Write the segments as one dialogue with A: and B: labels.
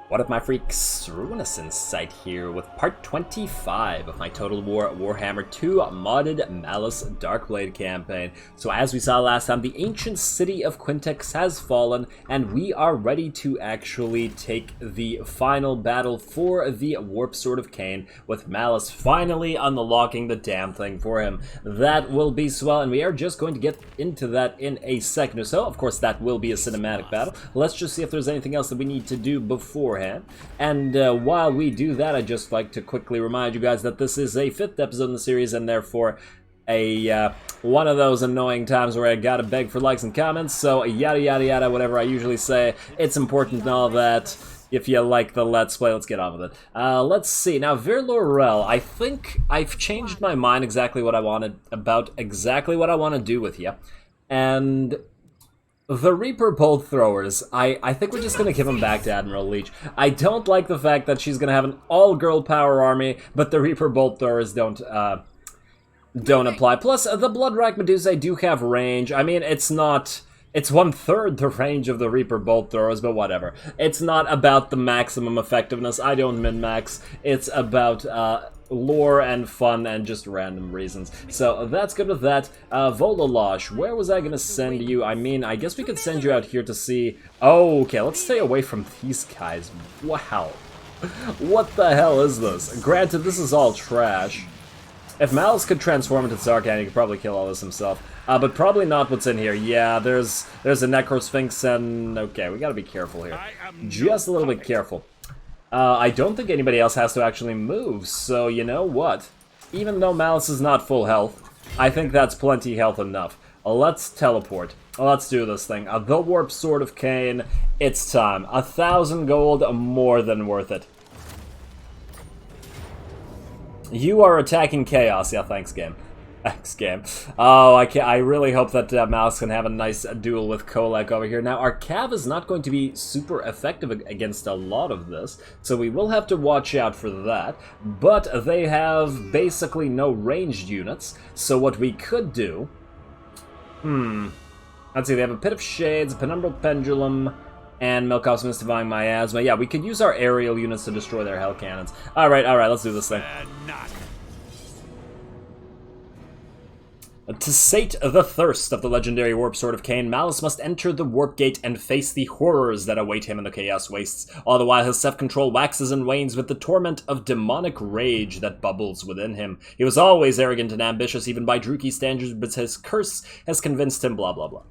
A: What up, my freaks? Ruinous Insight here with part 25 of my Total Warhammer II modded Malus Darkblade campaign. So as we saw last time, the ancient city of Quintex has fallen, and we are ready to actually take the final battle for the Warpsword of Khaine, with Malus finally unlocking the damn thing for him. That will be swell, and we are just going to get into that in a second or so. Of course, that will be a cinematic battle. Let's just see if there's anything else that we need to do beforehand. And while we do that, I'd just like to quickly remind you guys that this is a 5th episode in the series, and therefore a one of those annoying times where I gotta beg for likes and comments, so yada yada yada, whatever I usually say. It's important and all that. If you like the Let's Play, let's get on with it. Let's see. Now, Virlorel, I think I've changed my mind exactly what I wanted, about exactly what I want to do with you. And the Reaper Bolt Throwers, I think we're just going to give them back to Admiral Leech. I don't like the fact that she's going to have an all-girl power army, but the Reaper Bolt Throwers don't apply. Plus, the Bloodrack Medusae do have range. I mean, it's not... It's 1/3 the range of the Reaper Bolt Throwers, but whatever. It's not about the maximum effectiveness. I don't min-max. It's about lore and fun and just random reasons. So that's good with that. Vololosh, where was I going to send you? I mean, I guess we could send you out here to see... Oh, okay, let's stay away from these guys. Wow. What the hell is this? Granted, this is all trash. If Malus could transform into Zarkan, he could probably kill all this himself. But probably not what's in here. Yeah, there's a Necrosphinx and... Okay, we gotta be careful here. Just a little bit careful. I don't think anybody else has to actually move, so you know what? Even though Malus is not full health, I think that's plenty health enough. Let's teleport. Let's do this thing. The Warpsword of Khaine, it's time. 1,000 gold, more than worth it. You are attacking Chaos. Yeah, thanks, game. Thanks, game. Oh, I really hope that Malus can have a nice duel with Kolak over here. Now, our Cav is not going to be super effective against a lot of this, so we will have to watch out for that. But they have basically no ranged units, so what we could do... Let's see, they have a Pit of Shades, a Penumbral Pendulum, and Milkov's Mystifying Miasma. Yeah, we could use our aerial units to destroy their hell cannons. Alright, let's do this thing. To sate the thirst of the legendary Warpsword of Khaine, Malus must enter the Warp Gate and face the horrors that await him in the Chaos Wastes. All the while his self-control waxes and wanes with the torment of demonic rage that bubbles within him. He was always arrogant and ambitious, even by Druki standards, but his curse has convinced him blah blah blah.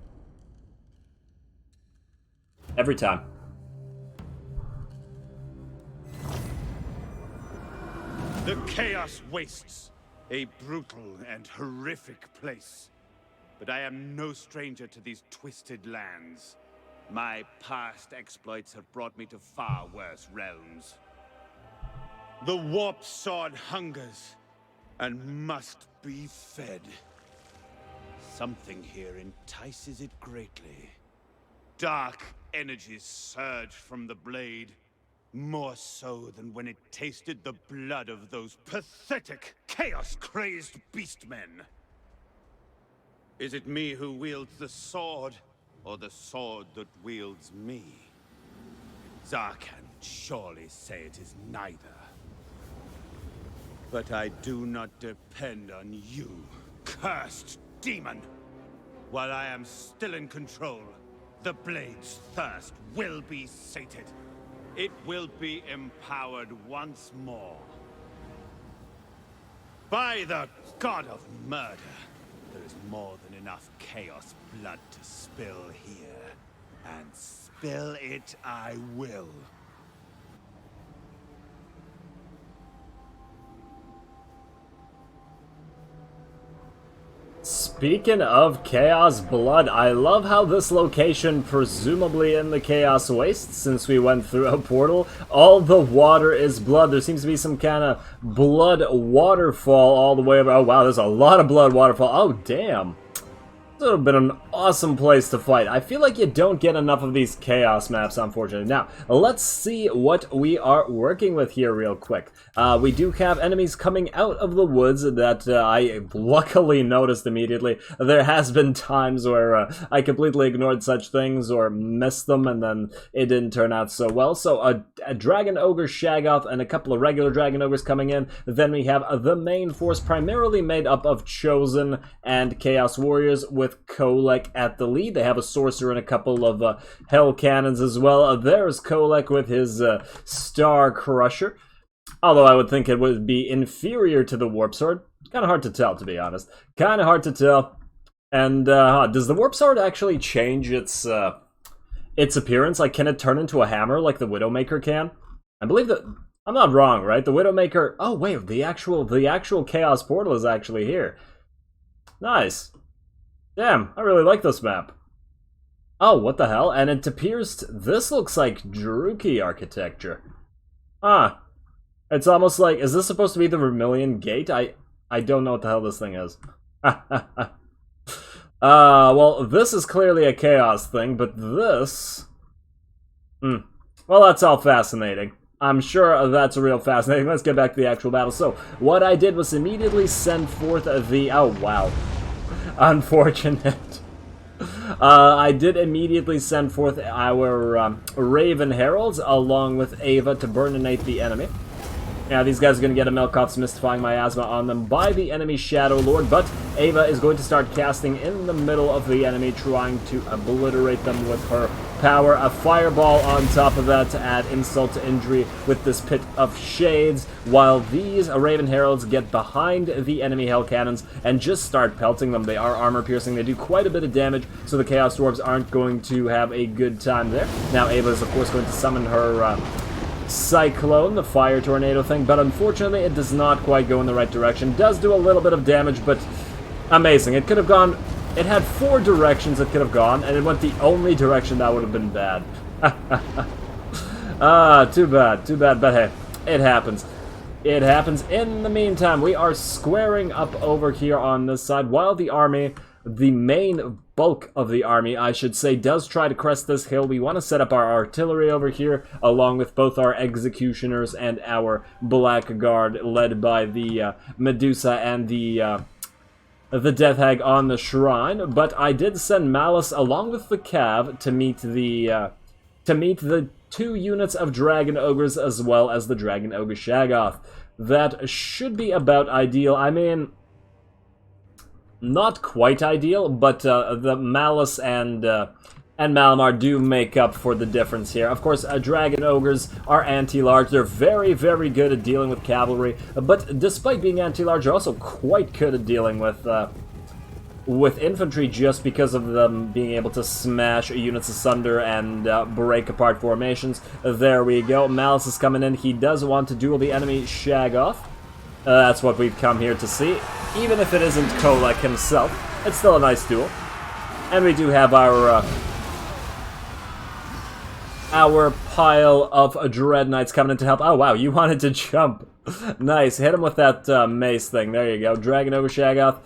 A: Every time.
B: The Chaos Wastes. A brutal and horrific place. But I am no stranger to these twisted lands. My past exploits have brought me to far worse realms. The Warp Sword hungers and must be fed. Something here entices it greatly. Dark energies surge from the blade. More so than when it tasted the blood of those pathetic, chaos-crazed beastmen. Is it me who wields the sword, or the sword that wields me? Zarkan would surely say it is neither. But I do not depend on you, cursed demon. While I am still in control, the Blade's thirst will be sated. It will be empowered once more. By the god of murder, there is more than enough chaos blood to spill here. And spill it I will.
A: Speaking of Chaos Blood, I love how this location, presumably in the Chaos Wastes, since we went through a portal, all the water is blood. There seems to be some kind of blood waterfall all the way over. Oh wow, there's a lot of blood waterfall. Oh damn. There's would have been an awesome place to fight. I feel like you don't get enough of these Chaos maps, unfortunately. Now, let's see what we are working with here real quick. We do have enemies coming out of the woods that I luckily noticed immediately. There has been times where I completely ignored such things or missed them, and then it didn't turn out so well. So a Dragon Ogre Shaggoth and a couple of regular Dragon Ogres coming in. Then we have the main force primarily made up of Chosen and Chaos Warriors with Kolak at the lead. They have a Sorcerer and a couple of Hell Cannons as well. There's Kolak with his Star Crusher. Although I would think it would be inferior to the Warpsword. Kind of hard to tell, to be honest. Kind of hard to tell. And does the Warpsword actually change its appearance? Like, can it turn into a hammer like the Widowmaker can? I believe that... I'm not wrong, right? The Widowmaker... Oh, wait, the actual Chaos Portal is actually here. Nice. Damn, I really like this map. Oh, what the hell? And it appears... This looks like Druchii architecture. Ah. It's almost like... Is this supposed to be the Vermilion Gate? I don't know what the hell this thing is. Well, this is clearly a Chaos thing, but this... Well, that's all fascinating. I'm sure that's real fascinating. Let's get back to the actual battle. So, what I did was immediately send forth the... Oh, wow. Unfortunate. I did immediately send forth our Raven Heralds along with Ava to burninate the enemy. Now, these guys are going to get a Melkoth's Mystifying Miasma on them by the enemy Shadow Lord, but Ava is going to start casting in the middle of the enemy, trying to obliterate them with her power. A Fireball on top of that to add insult to injury with this Pit of Shades, while these Raven Heralds get behind the enemy Hell Cannons and just start pelting them. They are armor-piercing. They do quite a bit of damage, so the Chaos Dwarves aren't going to have a good time there. Now, Ava is, of course, going to summon her... Cyclone, the fire tornado thing, but unfortunately it does not quite go in the right direction. Does do a little bit of damage, but amazing. It could have gone... It had 4 directions it could have gone, and it went the only direction that would have been bad. Too bad, but hey, it happens. It happens. In the meantime, we are squaring up over here on this side, while the army... The main bulk of the army, I should say, does try to crest this hill. We want to set up our artillery over here, along with both our executioners and our Black Guard, led by the Medusa and the Death Hag on the shrine. But I did send Malus along with the Cav to meet the 2 units of Dragon Ogres as well as the Dragon Ogre Shaggoth. That should be about ideal. I mean... Not quite ideal, but the Malus and Malamar do make up for the difference here. Of course, Dragon Ogres are anti-large. They're very, very good at dealing with cavalry, but despite being anti-large, they're also quite good at dealing with infantry just because of them being able to smash units asunder and break apart formations. There we go. Malus is coming in. He does want to duel the enemy Shaggoth. That's what we've come here to see. Even if it isn't Kolak himself, it's still a nice duel. And we do have our pile of Dread Knights coming in to help. Oh, wow, you wanted to jump. Nice. Hit him with that mace thing. There you go. Dragon Ogre Shaggoth.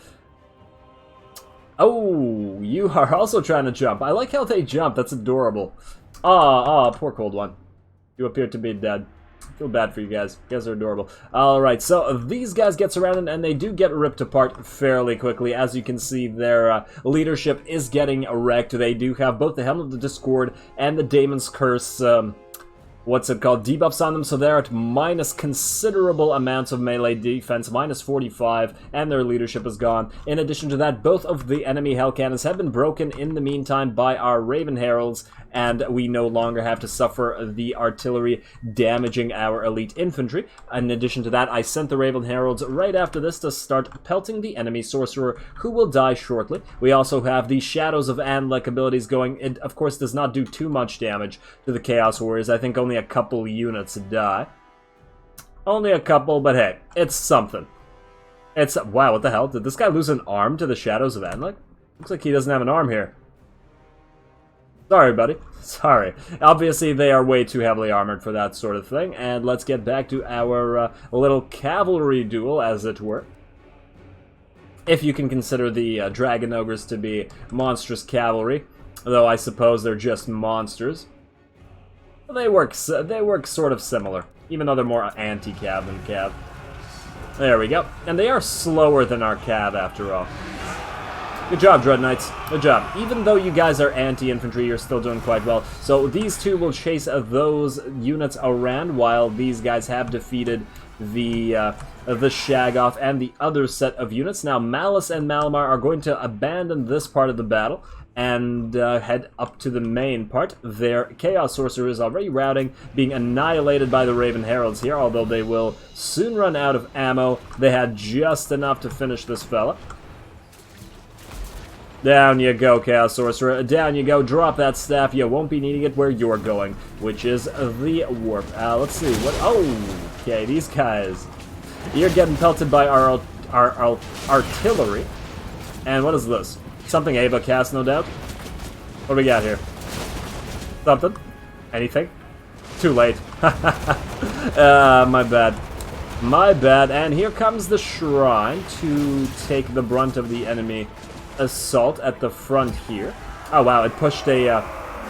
A: Oh, you are also trying to jump. I like how they jump. That's adorable. Aw, poor Cold One. You appear to be dead. Feel bad for you guys. You guys are adorable. Alright, so these guys get surrounded and they do get ripped apart fairly quickly. As you can see, their leadership is getting wrecked. They do have both the Helm of the Discord and the Daemon's Curse, what's it called, debuffs on them, so they're at minus considerable amounts of melee defense, minus 45, and their leadership is gone. In addition to that, both of the enemy Hell Cannons have been broken in the meantime by our Raven Heralds, and we no longer have to suffer the artillery damaging our elite infantry. In addition to that, I sent the Raven Heralds right after this to start pelting the enemy Sorcerer, who will die shortly. We also have the Shadows of Anlek abilities going. It, of course, does not do too much damage to the Chaos Warriors. I think only a couple units die. Only a couple, but hey, it's something. It's... Wow, what the hell? Did this guy lose an arm to the Shadows of Anlek? Looks like he doesn't have an arm here. Sorry, buddy. Sorry. Obviously, they are way too heavily armored for that sort of thing. And let's get back to our little cavalry duel, as it were. if you can consider the Dragon Ogres to be monstrous cavalry, though I suppose they're just monsters. They work sort of similar, even though they're more anti-cav than cav. There we go. And they are slower than our cav, after all. Good job, Dread Knights. Good job. Even though you guys are anti-infantry, you're still doing quite well. So these two will chase those units around, while these guys have defeated the Shaggoth and the other set of units. Now, Malus and Malamar are going to abandon this part of the battle and head up to the main part. Their Chaos Sorcerer is already routing, being annihilated by the Raven Heralds here, although they will soon run out of ammo. They had just enough to finish this fella. Down you go, Chaos Sorcerer. Down you go. Drop that staff. You won't be needing it where you're going, which is the warp. Let's see. What? Oh, okay. These guys. You're getting pelted by our artillery. And what is this? Something Ava cast, no doubt. What do we got here? Something? Anything? Too late. My bad. My bad. And here comes the Shrine to take the brunt of the enemy assault at the front here. Oh wow, it pushed a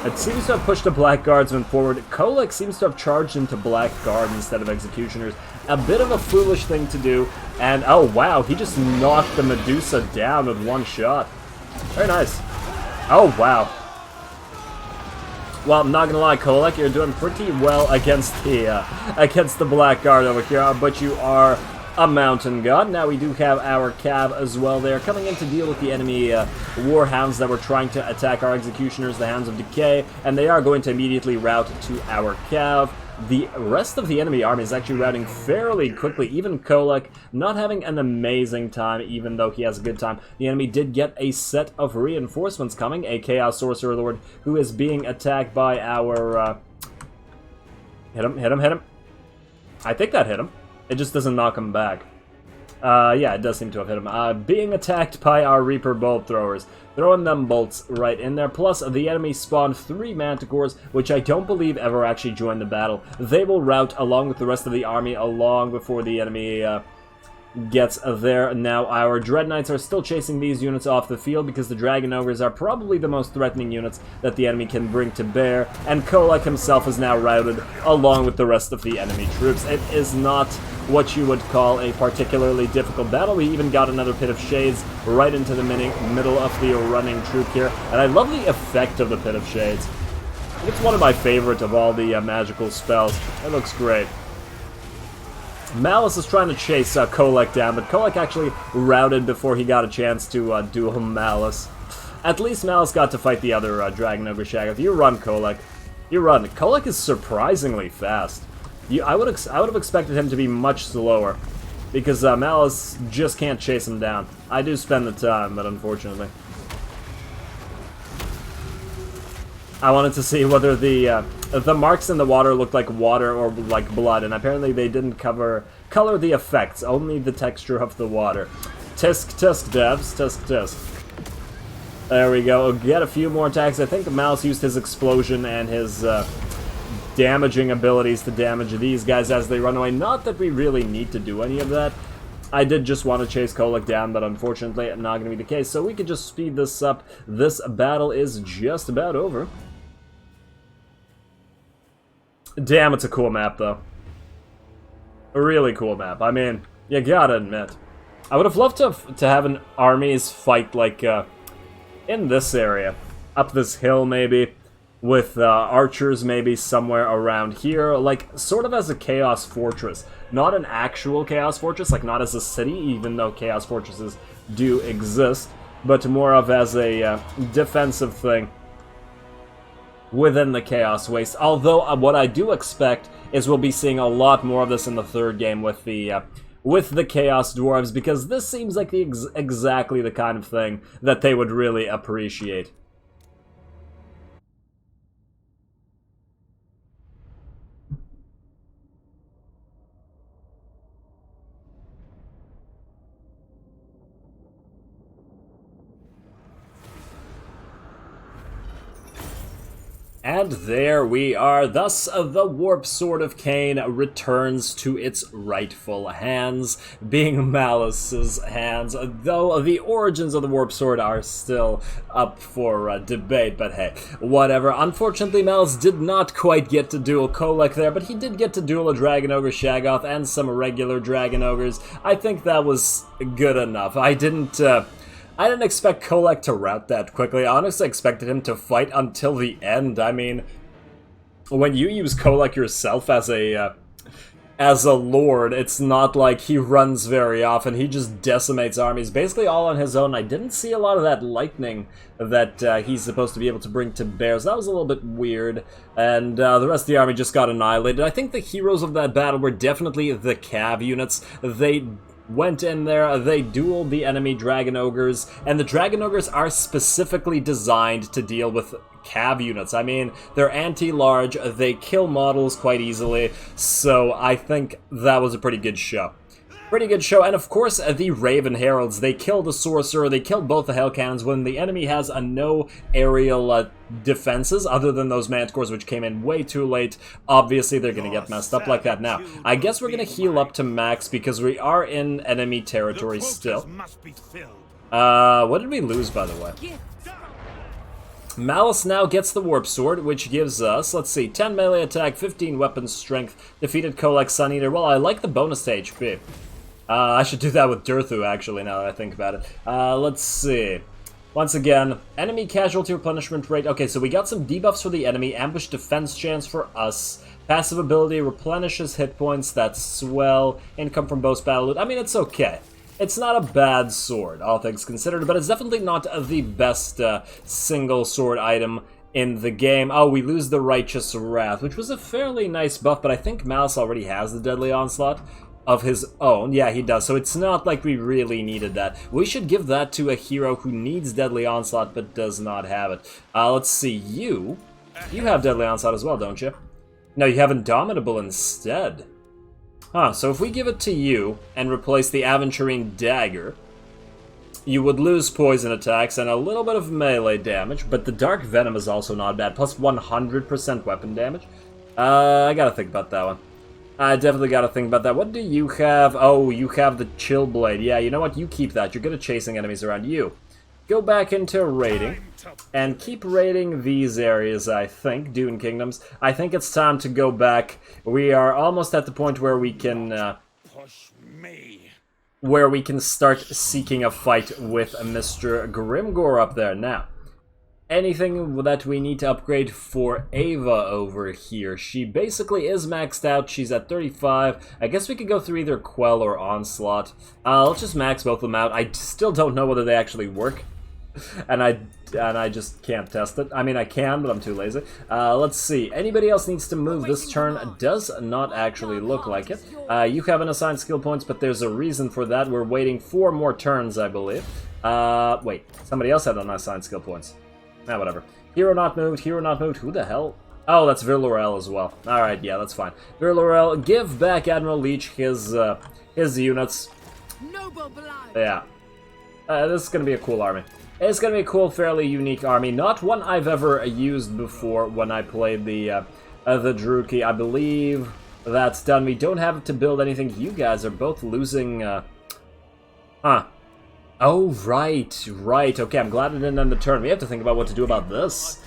A: it seems to have pushed a Black Guardsman forward. Kolak seems to have charged into Black Guard instead of Executioners. A bit of a foolish thing to do. And oh wow, he just knocked the Medusa down with one shot. Very nice. Oh wow. Well, I'm not gonna lie, Kolak, you're doing pretty well against the Black Guard over here, but you are a mountain god. Now we do have our cav as well there, coming in to deal with the enemy warhounds that were trying to attack our executioners, the Hounds of Decay, and they are going to immediately route to our cav. The rest of the enemy army is actually routing fairly quickly, even Kolak not having an amazing time, even though he has a good time. The enemy did get a set of reinforcements coming, a Chaos Sorcerer Lord who is being attacked by our... Hit him. I think that hit him. It just doesn't knock him back. Yeah, it does seem to have hit him. Being attacked by our Reaper bolt throwers. Throwing them bolts right in there. Plus, the enemy spawned 3 Manticores, which I don't believe ever actually joined the battle. They will rout along with the rest of the army long before the enemy gets there. Now, our Dread Knights are still chasing these units off the field because the Dragon Ogres are probably the most threatening units that the enemy can bring to bear, and Kolak himself is now routed along with the rest of the enemy troops. It is not what you would call a particularly difficult battle. We even got another Pit of Shades right into the middle of the running troop here, and I love the effect of the Pit of Shades. I think it's one of my favorite of all the magical spells. It looks great. Malus is trying to chase Kolak down, but Kolak actually routed before he got a chance to duel Malus. At least Malus got to fight the other Dragon Ogre Shaggoth. You run, Kolak. You run. Kolak is surprisingly fast. I would have expected him to be much slower, because Malus just can't chase him down. I do spend the time, but unfortunately. I wanted to see whether the marks in the water looked like water or like blood, and apparently they didn't color the effects, only the texture of the water. Tisk, tisk, devs, tisk, tisk. There we go. Get a few more attacks. I think Malus used his explosion and his damaging abilities to damage these guys as they run away. Not that we really need to do any of that. I did just want to chase Kolak down, but unfortunately not going to be the case, so we could just speed this up. This battle is just about over. Damn, it's a cool map, though. A really cool map. I mean, you gotta admit. I would have loved to have an armies fight, like, in this area. Up this hill, maybe. With archers maybe somewhere around here. Like, sort of as a Chaos Fortress. Not an actual Chaos Fortress, like not as a city, even though Chaos Fortresses do exist. But more of as a defensive thing within the Chaos Waste. Although what I do expect is we'll be seeing a lot more of this in the third game with the Chaos Dwarves, because this seems like exactly the kind of thing that they would really appreciate. And there we are. Thus, the Warpsword of Khaine returns to its rightful hands, being Malus's hands, though the origins of the Warpsword are still up for debate, but hey, whatever. Unfortunately, Malus did not quite get to duel Kolak there, but he did get to duel a Dragon Ogre Shaggoth and some regular Dragon Ogres. I think that was good enough. I didn't expect Kolak to rout that quickly. I honestly expected him to fight until the end. I mean, when you use Kolak yourself as a lord, it's not like he runs very often. He just decimates armies, basically all on his own. I didn't see a lot of that lightning that he's supposed to be able to bring to bear, so that was a little bit weird. And the rest of the army just got annihilated. I think the heroes of that battle were definitely the cav units. They went in there, they dueled the enemy Dragon Ogres, and the Dragon Ogres are specifically designed to deal with cav units. I mean, they're anti-large, they kill models quite easily, so I think that was a pretty good show. Pretty good show, and of course, the Raven Heralds, they killed the Sorcerer, they killed both the Hell Cannons when the enemy has no aerial defenses, other than those Manticores, which came in way too late. Obviously, they're gonna get messed up like that. Now, I guess we're gonna heal up to max, because we are in enemy territory still. What did we lose, by the way? Malus now gets the Warp Sword, which gives us, let's see, 10 melee attack, 15 weapon strength, defeated Kolak Sun Eater. Well, I like the bonus to HP. I should do that with Durthu, actually, now that I think about it. Let's see. Once again, enemy casualty replenishment rate. Okay, so we got some debuffs for the enemy, ambush defense chance for us, passive ability replenishes hit points, that's swell, income from both battle loot. I mean, it's okay. It's not a bad sword, all things considered, but it's definitely not the best single sword item in the game. Oh, we lose the Righteous Wrath, which was a fairly nice buff, but I think Malus already has the Deadly Onslaught of his own. Yeah, he does, so it's not like we really needed that. We should give that to a hero who needs Deadly Onslaught but does not have it. Let's see, you have Deadly Onslaught as well, don't you? No, you have Indomitable instead. Huh, so if we give it to you and replace the Aventurine Dagger, you would lose poison attacks and a little bit of melee damage, but the Dark Venom is also not bad, plus 100% weapon damage. I gotta think about that one. I definitely gotta think about that. What do you have? Oh, you have the Chill Blade. Yeah, you know what? You keep that. You're good at chasing enemies around you. Go back into raiding, and keep raiding these areas, I think, Dune Kingdoms. I think it's time to go back. We are almost at the point where we can, start seeking a fight with Mr. Grimgor up there. Now, anything that we need to upgrade for Ava over here? She basically is maxed out. She's at 35. I guess we could go through either Quell or Onslaught. Let's just max both of them out. I still don't know whether they actually work. And I just can't test it. I mean, I can, but I'm too lazy. Let's see. Anybody else needs to move this turn? Does not actually look like it. You have unassigned skill points, but there's a reason for that. We're waiting 4 more turns, I believe. Wait. Somebody else had unassigned skill points. Whatever. Hero not moved. Hero not moved. Who the hell? Oh, that's Virlorel as well. Alright, yeah, that's fine. Virlorel, give back Admiral Leech his units. Yeah. This is gonna be a cool army. It's going to be a cool, fairly unique army. Not one I've ever used before when I played the Druki. I believe that's done. We don't have to build anything. You guys are both losing... Huh. Oh, right. Right. Okay, I'm glad it didn't end the turn. We have to think about what to do about this.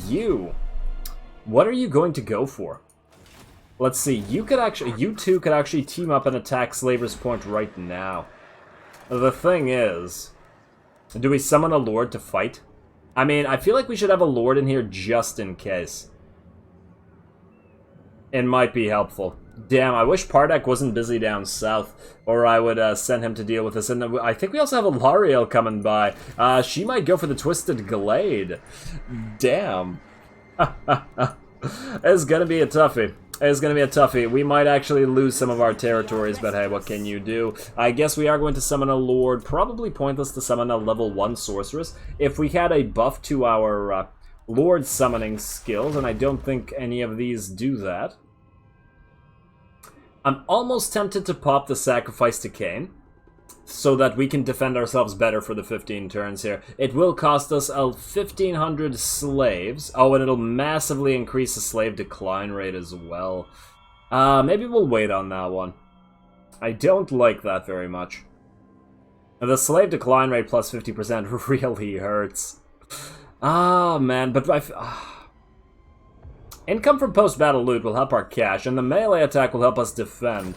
A: You. What are you going to go for? Let's see. You two could actually team up and attack Slaver's Point right now. The thing is... Do we summon a Lord to fight? I mean, I feel like we should have a Lord in here just in case. It might be helpful. Damn, I wish Pardak wasn't busy down south, or I would send him to deal with this. And I think we also have a Lariel coming by. She might go for the Twisted Glade. Damn. It's gonna be a toughie. It's going to be a toughie. We might actually lose some of our territories, but hey, what can you do? I guess we are going to summon a Lord. Probably pointless to summon a level 1 Sorceress. If we had a buff to our Lord summoning skills, and I don't think any of these do that. I'm almost tempted to pop the Sacrifice to Khaine. so that we can defend ourselves better for the 15 turns here. It will cost us 1,500 slaves. Oh, and it'll massively increase the slave decline rate as well. Maybe we'll wait on that one. I don't like that very much. The slave decline rate plus 50% really hurts. Ah, man, but income from post-battle loot will help our cash, and the melee attack will help us defend.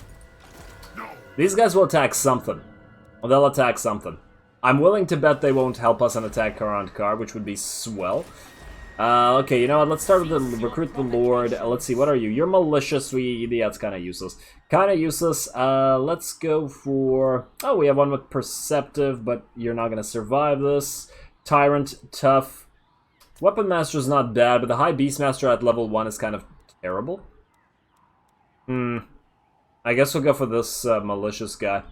A: These guys will attack something. Well, they'll attack something. I'm willing to bet they won't help us on attack car on car, which would be swell. Okay, you know what? Let's start with the recruit the Lord. Let's see, what are you? You're malicious. Yeah, it's kind of useless. Kind of useless. Let's go for... Oh, we have one with perceptive, but you're not going to survive this. Tyrant, tough. Weapon Master is not bad, but the High Beastmaster at level 1 is kind of terrible. I guess we'll go for this malicious guy.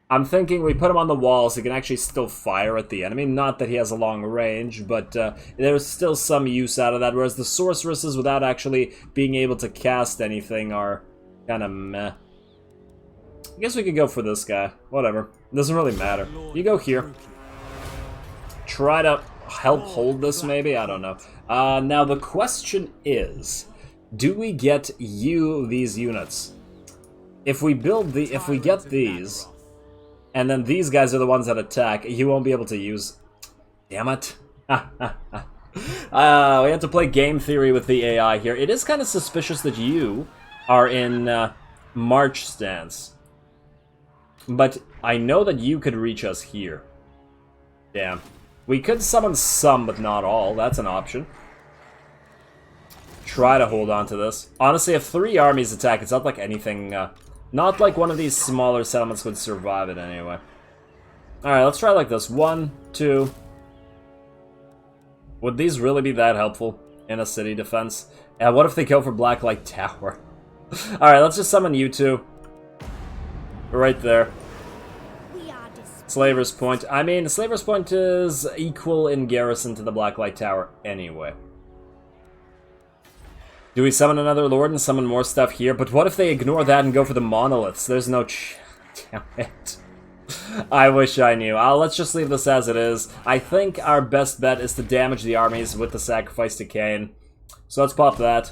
A: I'm thinking we put him on the wall so he can actually still fire at the enemy. Not that he has a long range, but there's still some use out of that, whereas the sorceresses, without actually being able to cast anything, are kind of meh. I guess we could go for this guy. Whatever. It doesn't really matter. You go here. Try to help hold this, maybe? I don't know. Now, the question is, do we get these units? If we get these... And then these guys are the ones that attack. You won't be able to use... Damn it. We have to play game theory with the AI here. It is kind of suspicious that you are in March stance. But I know that you could reach us here. Damn. We could summon some, but not all. That's an option. Try to hold on to this. Honestly, if 3 armies attack, it's not like anything... Not like one of these smaller settlements would survive it anyway. Alright, let's try like this. 1, 2. Would these really be that helpful in a city defense? And what if they go for Blacklight Tower? Alright, let's just summon you two. Right there. Slaver's Point. I mean, Slaver's Point is equal in garrison to the Blacklight Tower anyway. Do we summon another Lord and summon more stuff here? But what if they ignore that and go for the monoliths? There's no damn it. I wish I knew. Let's just leave this as it is. I think our best bet is to damage the armies with the Sacrifice to Khaine. So let's pop that.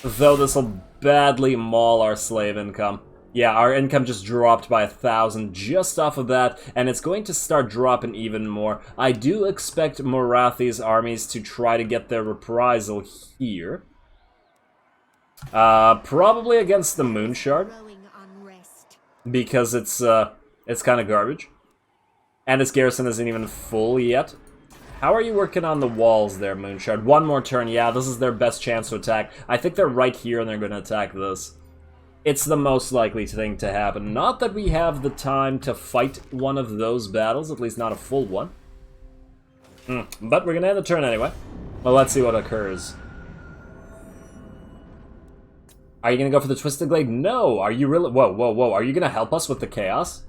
A: Though this will badly maul our slave income. Yeah, our income just dropped by 1,000 just off of that, and it's going to start dropping even more. I do expect Morathi's armies to try to get their reprisal here. Probably against the Moonshard. Because it's kind of garbage. And its garrison isn't even full yet. How are you working on the walls there, Moonshard? One more turn, yeah, this is their best chance to attack. I think they're right here and they're going to attack this. It's the most likely thing to happen. Not that we have the time to fight one of those battles, at least not a full one. But we're going to end the turn anyway. Well, let's see what occurs. Are you going to go for the Twisted Glade? No! Are you really... Whoa, whoa, whoa. Are you going to help us with the Chaos?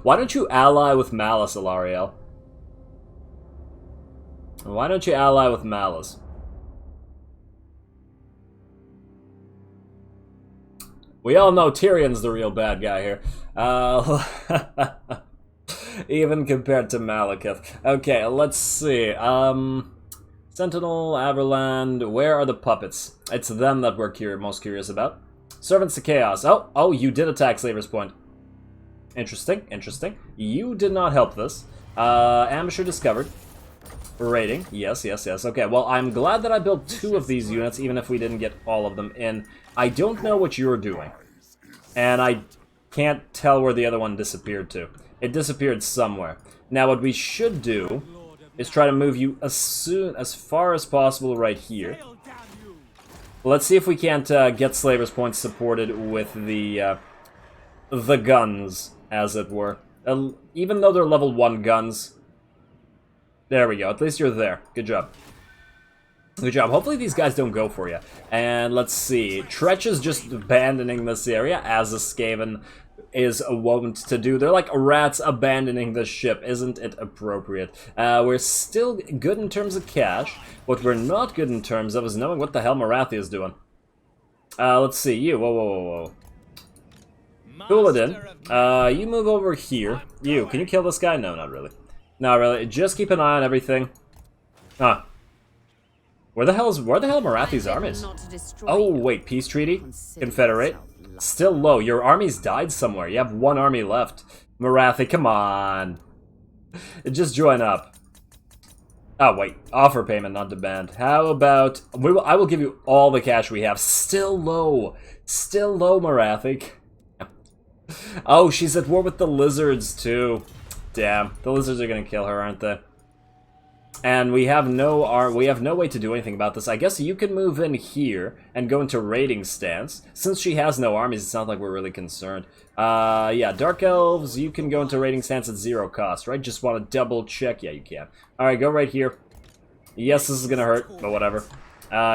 A: Why don't you ally with Malus, Ilariel? Why don't you ally with Malus? We all know Tyrion's the real bad guy here. Even compared to Malekith. Okay, let's see. Sentinel, Averland, where are the puppets? It's them that we're most curious about. Servants to Chaos. Oh, you did attack Slaver's Point. Interesting, interesting. You did not help this. Ambusher discovered. Rating. Yes, yes, yes. Okay, well, I'm glad that I built 2 of these units, even if we didn't get all of them in. I don't know what you're doing. And I can't tell where the other one disappeared to. It disappeared somewhere. Now, what we should do is try to move you as far as possible right here. Let's see if we can't get Slaver's Point supported with the guns, as it were. Even though they're level 1 guns. There we go. At least you're there. Good job. Good job. Hopefully these guys don't go for you. And let's see. Tretch is just abandoning this area, as a Skaven is wont to do. They're like rats abandoning the ship. Isn't it appropriate? We're still good in terms of cash. What we're not good in terms of is knowing what the hell Morathi is doing. Let's see. You. Whoa, whoa, whoa, whoa. Cool it in. You move over here. You, can you kill this guy? No, not really. Not really. Just keep an eye on everything. Huh. Where the hell Marathi's armies? Oh, wait, peace treaty? Confederate? Still low. Your army's died somewhere. You have one army left. Marathi, come on. Just join up. Oh, wait. Offer payment, not demand. How about... I will give you all the cash we have. Still low. Still low, Marathi. Oh, she's at war with the lizards, too. Damn. The lizards are gonna kill her, aren't they? And we have no way to do anything about this. I guess you can move in here and go into raiding stance. Since she has no armies, it's not like we're really concerned. Yeah, Dark Elves, you can go into raiding stance at 0 cost, right? Just want to double check. Yeah, you can. Alright, go right here. Yes, this is gonna hurt, but whatever.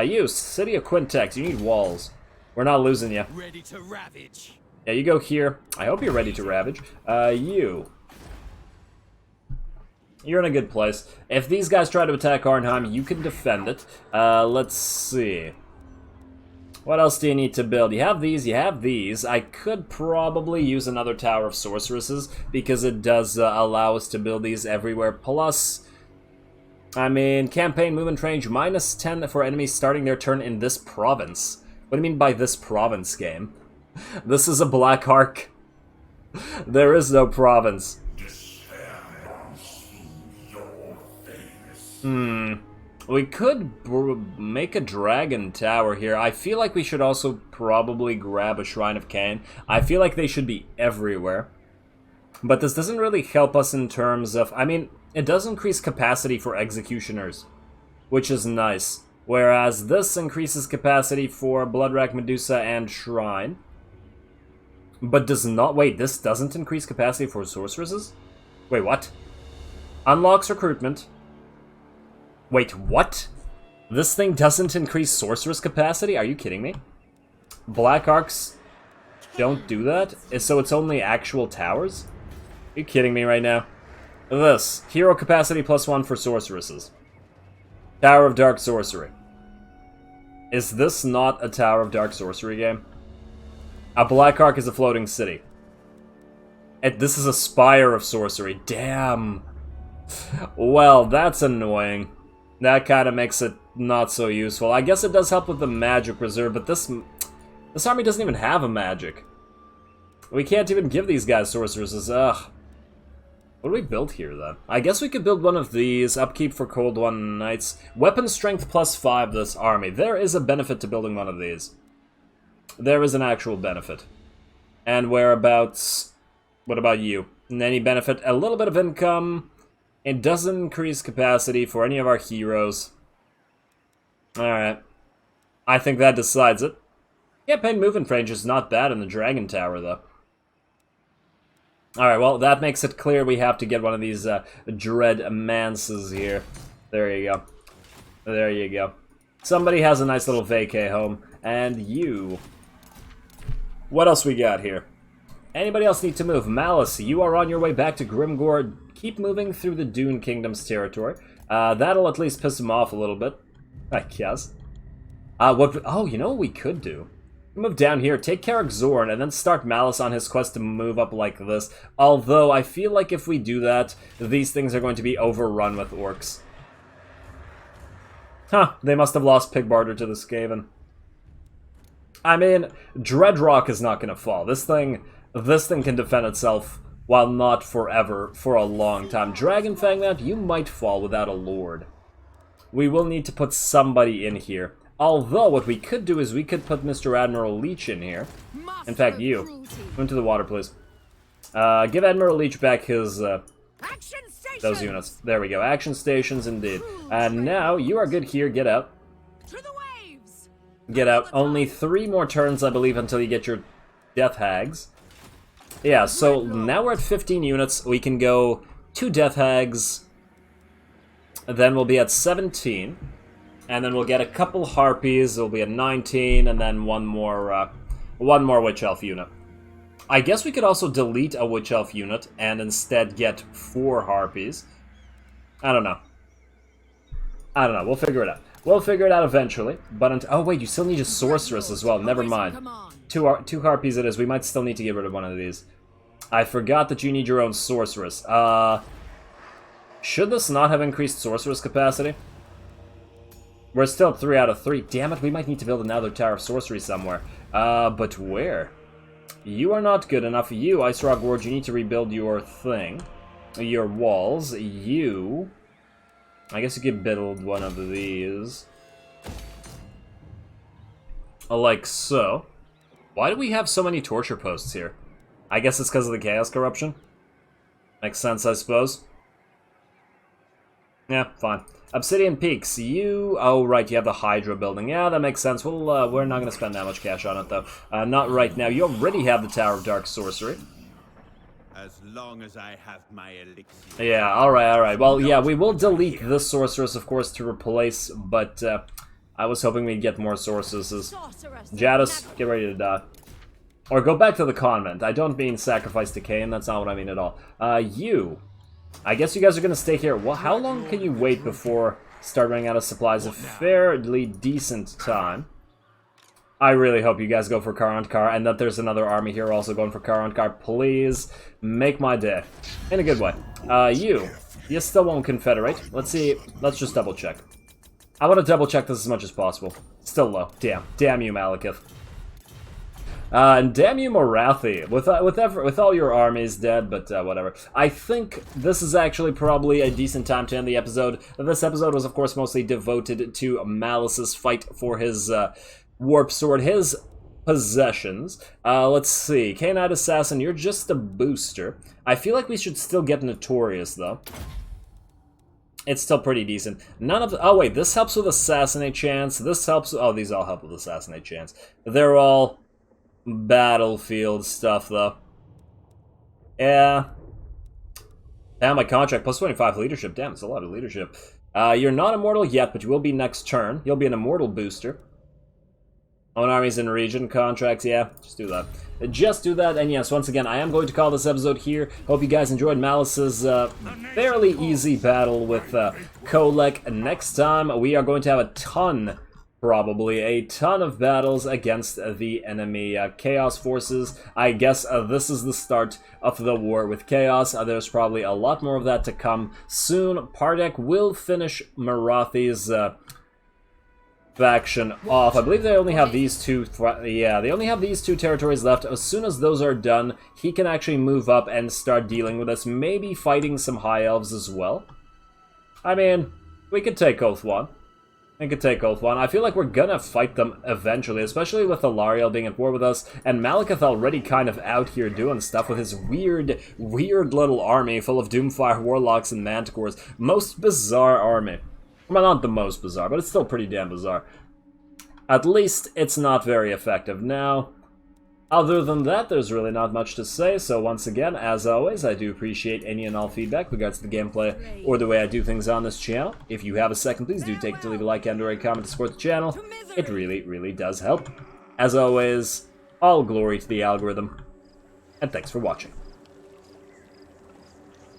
A: You, City of Quintex, you need walls. We're not losing you.
C: Ready to ravage.
A: Yeah, you go here. I hope you're ready to ravage. You're in a good place. If these guys try to attack Arnheim, you can defend it. Let's see. What else do you need to build? You have these, you have these. I could probably use another Tower of Sorceresses, because it does allow us to build these everywhere. Plus, I mean, campaign movement range, -10 for enemies starting their turn in this province. What do you mean by this province, game? This is a Black Ark. There is no province. We could make a dragon tower here. I feel like we should also probably grab a Shrine of Khaine. I feel like they should be everywhere. But this doesn't really help us in terms of... I mean, it does increase capacity for executioners, which is nice. Whereas this increases capacity for Bloodrack, Medusa, and Shrine. But does not... Wait, this doesn't increase capacity for sorceresses? Wait, what? Unlocks recruitment. Wait, what? This thing doesn't increase sorceress capacity? Are you kidding me? Black Arcs don't do that? So it's only actual towers? Are you kidding me right now? This. Hero capacity +1 for sorceresses. Tower of Dark Sorcery. Is this not a Tower of Dark Sorcery game? A Black Arc is a floating city. This is a Spire of Sorcery. Damn. Well, that's annoying. That kind of makes it not so useful. I guess it does help with the magic reserve, but this army doesn't even have a magic. We can't even give these guys sorceresses. Ugh. What do we build here, then? I guess we could build one of these. Upkeep for Cold One Knights. Weapon strength +5 this army. There is a benefit to building one of these. There is an actual benefit. And whereabouts... What about you? Any benefit? A little bit of income... It doesn't increase capacity for any of our heroes. Alright. I think that decides it. Campaign movement range is not bad in the Dragon Tower, though. Alright, well, that makes it clear we have to get one of these Dread Manses here. There you go. There you go. Somebody has a nice little vacay home. And you. What else we got here? Anybody else need to move? Malus, you are on your way back to Grimgore. Keep moving through the Dune Kingdom's territory. That'll at least piss him off a little bit, I guess. Oh, you know what we could do? Move down here, take Carrick Zorn, and then start Malus on his quest to move up like this. Although, I feel like if we do that, these things are going to be overrun with orcs. Huh, they must have lost Pig Barter to the Skaven. I mean, Dreadrock is not going to fall. This thing can defend itself, while not forever, for a long time. Dragonfang Mount, you might fall without a lord. We will need to put somebody in here. Although, what we could do is we could put Mr. Admiral Leech in here. In fact, you. Into the water, please. Give Admiral Leech back his, those units. There we go. Action stations, indeed. And now, you are good here. Get out. Get out. Only 3 more turns, I believe, until you get your Death Hags. Yeah, so now we're at 15 units. We can go 2 Death Hags. Then we'll be at 17. And then we'll get a couple Harpies. It'll be at 19, and then one more Witch Elf unit. I guess we could also delete a Witch Elf unit and instead get 4 Harpies. I don't know. We'll figure it out. We'll figure it out eventually. But oh wait, you still need a sorceress as well. Never mind. Two harpies it is. We might still need to get rid of one of these. I forgot that you need your own sorceress. Should this not have increased sorceress capacity? We're still 3 out of 3. Damn it, we might need to build another Tower of Sorcery somewhere. But where? You are not good enough. You, Ice Rock Ward, you need to rebuild your thing. Your walls. You... I guess you could build one of these. Like so. Why do we have so many torture posts here? I guess it's because of the Chaos Corruption. Makes sense, I suppose. Yeah, fine. Obsidian Peaks, you... Oh, right, you have the Hydra building. Yeah, that makes sense. We'll, we're not going to spend that much cash on it, though. Not right now. You already have the Tower of Dark Sorcery.
B: As long as I have my elixir.
A: Yeah, alright. Well, yeah, we will delete this sorceress, of course, to replace, but I was hoping we'd get more sorceresses. Jadis, get ready to die. Or go back to the convent. I don't mean sacrifice to Khaine, that's not what I mean at all. You. I guess you guys are going to stay here. Well, how long can you wait before start running out of supplies? A fairly decent time. I really hope you guys go for Karankar, and that there's another army here also going for Karankar. Please make my day. In a good way. You still won't confederate. Let's see. Let's just double check. I want to double check this as much as possible. Still low. Damn you, Malekith. And damn you, Morathi. With all your armies dead, but whatever. I think this is actually probably a decent time to end the episode. This episode was, of course, mostly devoted to Malus's fight for his warp sword, his possessions. Let's see. Khainite Assassin, you're just a booster. I feel like we should still get Notorious, though. It's still pretty decent. None of the... Oh, wait. This helps with Assassinate chance. This helps... Oh, these all help with Assassinate chance. They're all battlefield stuff, though. Yeah. And my contract, plus 25 leadership. Damn, it's a lot of leadership. You're not immortal yet, but you will be next turn. You'll be an immortal booster. Own armies in region contracts, yeah, just do that. Just do that, and yes, once again, I am going to call this episode here. Hope you guys enjoyed Malus's fairly easy battle with Kolak. Next time, we are going to have a ton, probably, a ton of battles against the enemy Chaos forces. I guess this is the start of the war with Chaos. There's probably a lot more of that to come soon. Pardek will finish Marathi's... faction off. I believe they only have these two. Yeah, they only have these two territories left. As soon as those are done, he can actually move up and start dealing with us. Maybe fighting some High Elves as well. I mean, we could take Oath 1. We could take Oath 1. I feel like we're gonna fight them eventually, especially with Alariel being at war with us, and Malekith already kind of out here doing stuff with his weird little army full of Doomfire Warlocks and Manticores. Most bizarre army. Well, not the most bizarre, but it's still pretty damn bizarre. At least, it's not very effective. Now, other than that, there's really not much to say, so once again, as always, I do appreciate any and all feedback with regards to the gameplay or the way I do things on this channel. If you have a second, please do take it to leave a like and or a comment to support the channel. It really does help. As always, all glory to the algorithm, and thanks for watching.